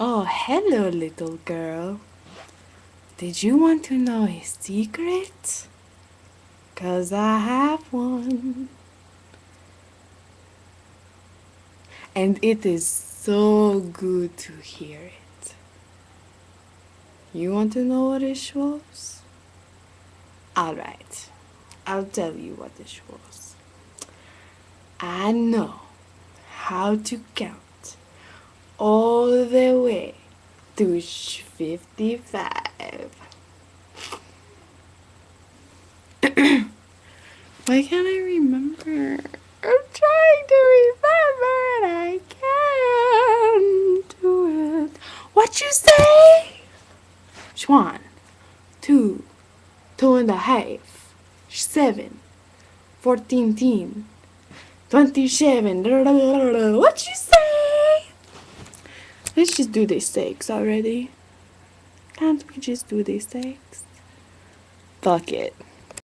Oh, hello, little girl. Did you want to know a secret? 'Cause I have one. And it is so good to hear it. You want to know what it was? Alright, I'll tell you what it was. I know how to count all the way to 55. Why can't I remember? I'm trying to remember and I can't do it. What you say? Schwan. 2, 2.5, 7, 14, 27. What you say? Let's just do the stakes already. Can't we just do the stakes? Fuck it.